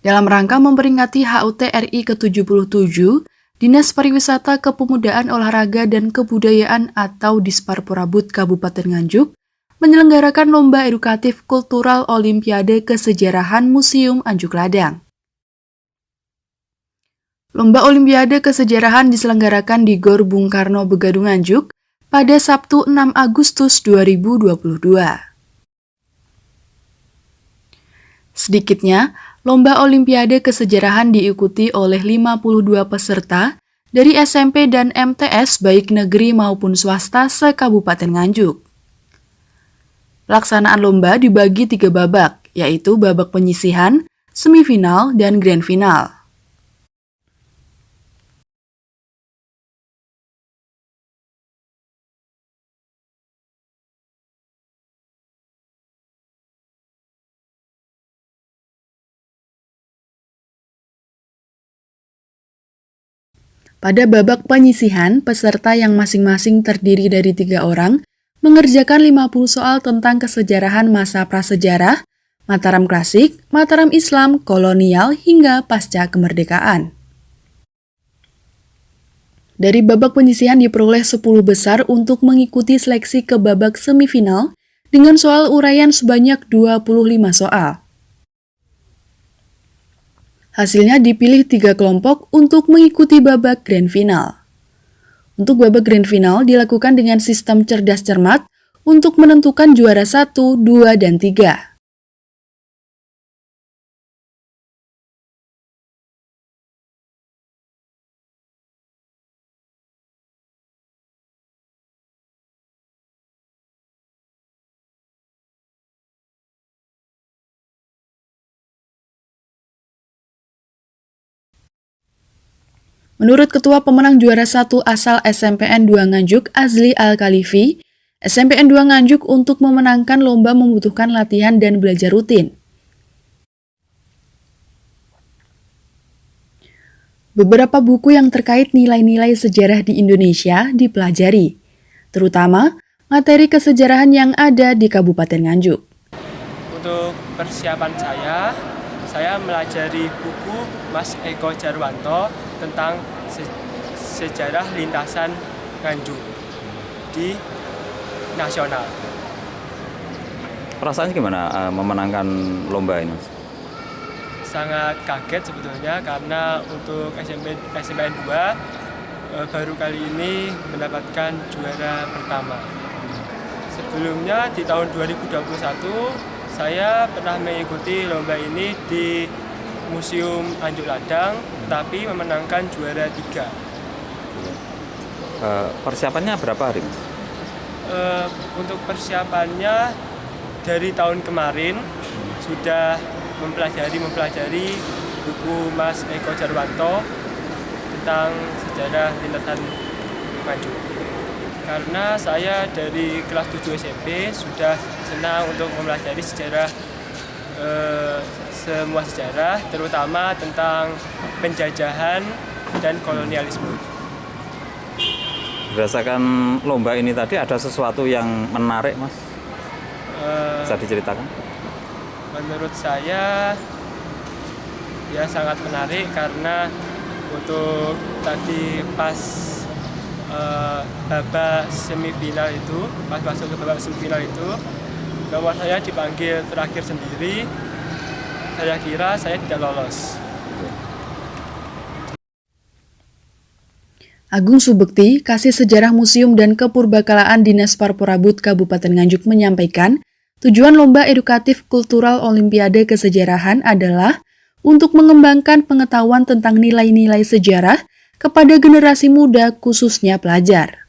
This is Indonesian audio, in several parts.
Dalam rangka memperingati HUT RI ke-77, Dinas Pariwisata Kepemudaan Olahraga dan Kebudayaan atau Disparporabud Kabupaten Nganjuk menyelenggarakan Lomba Edukatif Kultural Olimpiade Kesejarahan Museum Anjuk Ladang. Lomba Olimpiade Kesejarahan diselenggarakan di Gor Bung Karno Begadung Nganjuk pada Sabtu 6 Agustus 2022. Sedikitnya, Lomba Olimpiade Kesejarahan diikuti oleh 52 peserta dari SMP dan MTS baik negeri maupun swasta se-Kabupaten Nganjuk. Pelaksanaan lomba dibagi 3 babak, yaitu babak penyisihan, semifinal, dan grand final. Pada babak penyisihan, peserta yang masing-masing terdiri dari 3 orang mengerjakan 50 soal tentang kesejarahan masa prasejarah, Mataram klasik, Mataram Islam, kolonial, hingga pasca kemerdekaan. Dari babak penyisihan diperoleh 10 besar untuk mengikuti seleksi ke babak semifinal dengan soal uraian sebanyak 25 soal. Hasilnya dipilih 3 kelompok untuk mengikuti babak grand final. Untuk babak grand final dilakukan dengan sistem cerdas cermat untuk menentukan juara 1, 2, dan 3. Menurut Ketua Pemenang Juara 1 asal SMPN 2 Nganjuk, Azli Al-Khalifi, SMPN 2 Nganjuk untuk memenangkan lomba membutuhkan latihan dan belajar rutin. Beberapa buku yang terkait nilai-nilai sejarah di Indonesia dipelajari, terutama materi kesejarahan yang ada di Kabupaten Nganjuk. Untuk persiapan saya melajari buku Mas Eko Jarwanto tentang sejarah lintasan Nganjuk di nasional. Perasaannya gimana memenangkan lomba ini? Sangat kaget sebetulnya karena untuk SMPN 2 baru kali ini mendapatkan juara pertama. Sebelumnya di tahun 2021 saya pernah mengikuti lomba ini di Museum Anjuk Ladang, tapi memenangkan juara 3. Persiapannya berapa hari? Untuk persiapannya dari tahun kemarin sudah mempelajari buku Mas Eko Jarwanto tentang sejarah lintasan Nganjuk. Karena saya dari kelas 7 SMP sudah senang untuk mempelajari sejarah, semua sejarah, terutama tentang penjajahan dan kolonialisme. Berdasarkan lomba ini tadi ada sesuatu yang menarik, Mas? Bisa diceritakan? Menurut saya ya sangat menarik karena untuk tadi pas babak semifinal itu, pas masuk ke babak semifinal itu, nomor saya dipanggil terakhir sendiri. Saya kira saya tidak lolos. Agung Subekti, Kasih Sejarah Museum dan Kepurbakalaan Dinas Parporabud Kabupaten Nganjuk menyampaikan, tujuan Lomba Edukatif Kultural Olimpiade Kesejarahan adalah untuk mengembangkan pengetahuan tentang nilai-nilai sejarah kepada generasi muda, khususnya pelajar.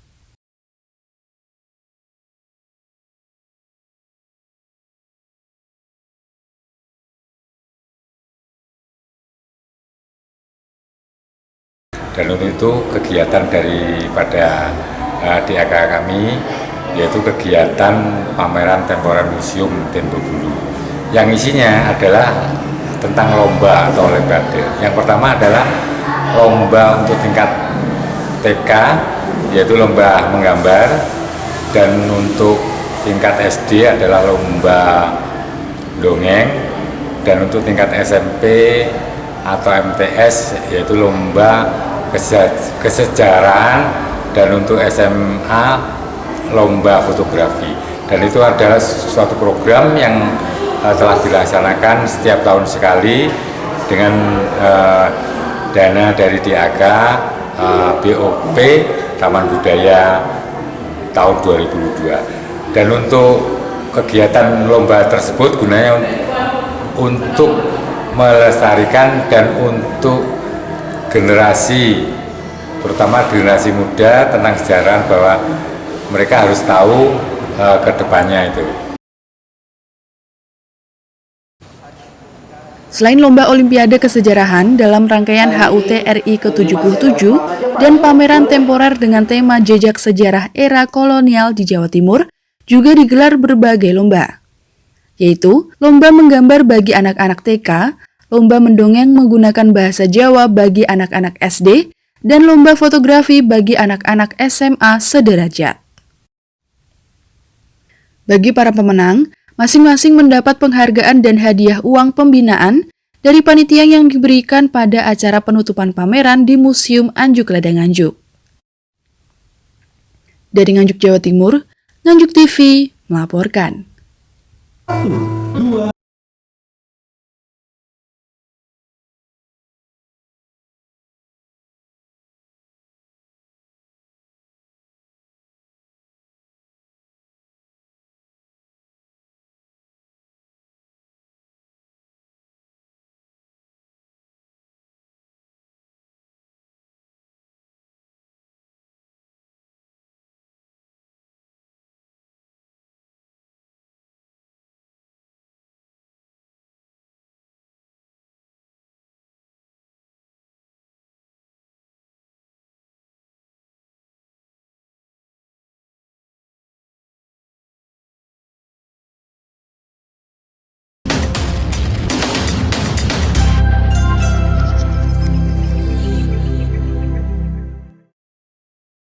Dan untuk itu kegiatan daripada DAK kami yaitu kegiatan pameran temporer museum Tempo Bulu yang isinya adalah tentang lomba atau olimpiade. Yang pertama adalah lomba untuk tingkat TK yaitu lomba menggambar, dan untuk tingkat SD adalah lomba dongeng, dan untuk tingkat SMP atau MTS yaitu lomba kesejarahan, dan untuk SMA lomba fotografi. Dan itu adalah suatu program yang telah dilaksanakan setiap tahun sekali dengan dana dari DAK, BOP, Taman Budaya tahun 2002. Dan untuk kegiatan lomba tersebut gunanya untuk melestarikan dan untuk generasi, terutama generasi muda, tentang sejarah, bahwa mereka harus tahu ke depannya itu. Selain lomba Olimpiade Kesejarahan dalam rangkaian HUT RI ke-77 dan pameran temporer dengan tema Jejak Sejarah Era Kolonial di Jawa Timur, juga digelar berbagai lomba, yaitu lomba menggambar bagi anak-anak TK, lomba mendongeng menggunakan bahasa Jawa bagi anak-anak SD, dan lomba fotografi bagi anak-anak SMA sederajat. Bagi para pemenang, masing-masing mendapat penghargaan dan hadiah uang pembinaan dari panitia yang diberikan pada acara penutupan pameran di Museum Anjuk Ladang Nganjuk. Dari Nganjuk, Jawa Timur, Nganjuk TV melaporkan.